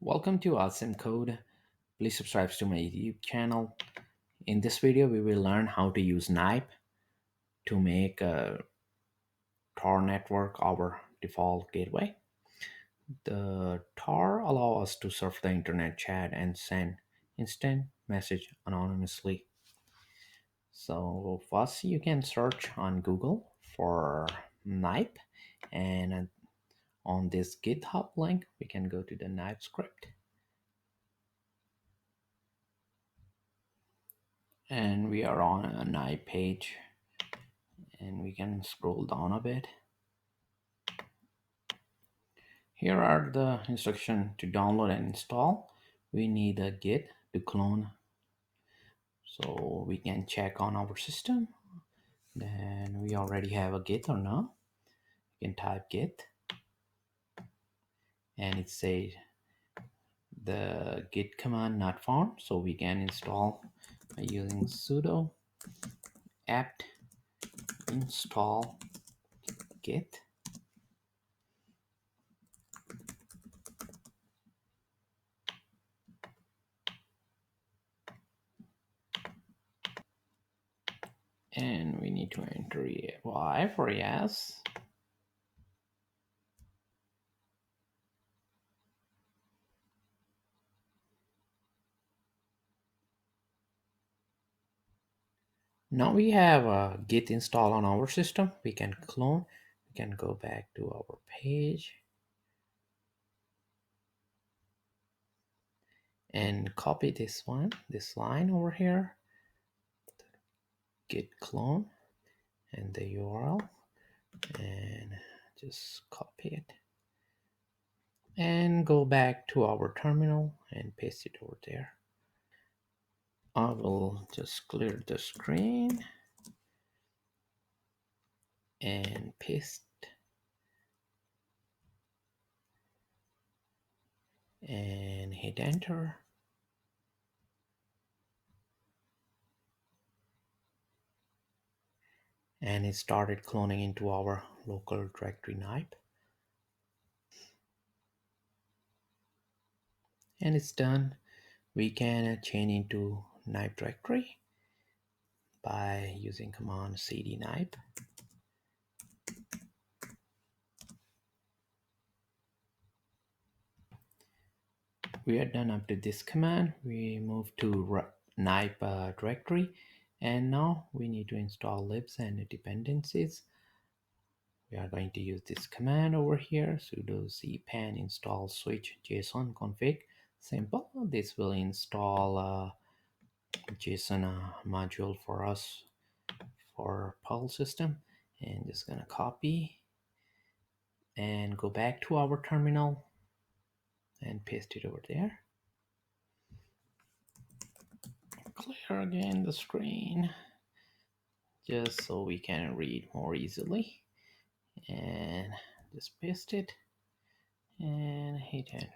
Welcome to Awesome Code. Please subscribe to my YouTube channel. In this video, we will learn how to use Nipe to make a Tor network our default gateway. The Tor allows us to surf the internet, chat, and send instant message anonymously. So first, you can search on Google for Nipe, and on this GitHub link, we can go to the Nipe script. And we are on a Nipe page, and we can scroll down a bit. Here are the instructions to download and install. We need a git to clone, so we can check on our system. Then we already have a git or no. You can type git, and it says the git command not found, so we can install by using sudo apt install git. And we need to enter Y for yes. Now we have a git install on our system. We can clone. We can go back to our page and copy this line over here, git clone, and the URL, and just copy it and go back to our terminal and paste it over there. I will just clear the screen and paste and hit enter. And it started cloning into our local directory Nipe. And it's done. We can chain into Nipe directory by using command cd Nipe. We are done up to this command. We move to Nipe directory, and now we need to install libs and dependencies. We are going to use this command over here, sudo cpan install switch json config. Simple. This will install JSON module for us for Perl system, and just gonna copy and go back to our terminal and paste it over there. Clear again the screen just so we can read more easily, and just paste it and hit enter.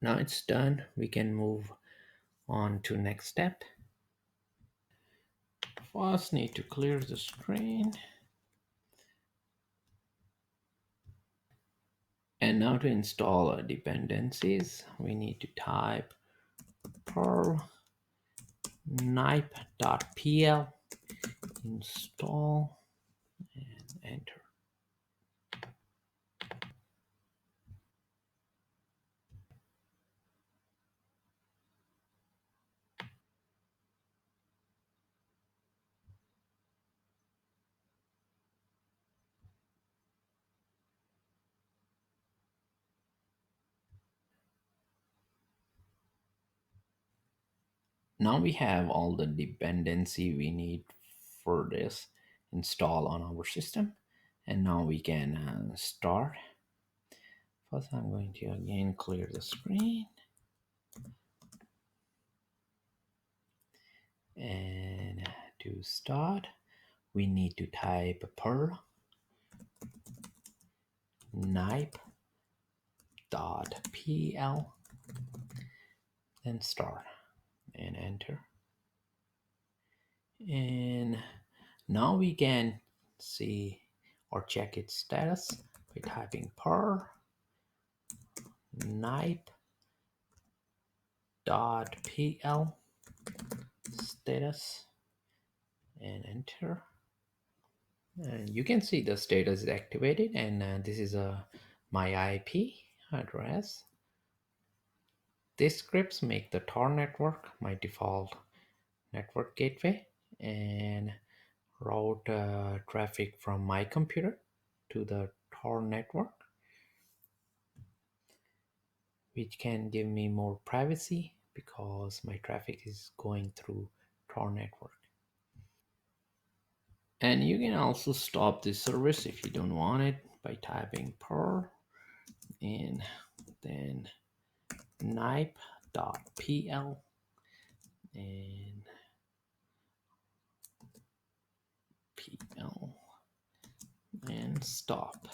Now it's done. We can move on to next step. First need to clear the screen, and now to install dependencies we need to type perl nipe.pl install and enter. Now we have all the dependency we need for this install on our system, and now we can start. First I'm going to again clear the screen, and to start we need to type perl nipe.pl and start and enter. And now we can see or check its status by typing perl nipe.pl status and enter. And you can see the status is activated, and this is my IP address. These scripts make the Tor network my default network gateway and route traffic from my computer to the Tor network, which can give me more privacy because my traffic is going through Tor network. And you can also stop this service if you don't want it by typing perl and then nipe.pl and pl and stop.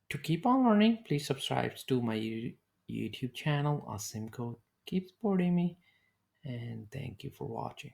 To keep on learning, please subscribe to my YouTube channel, Asimco. Keep supporting me, and thank you for watching.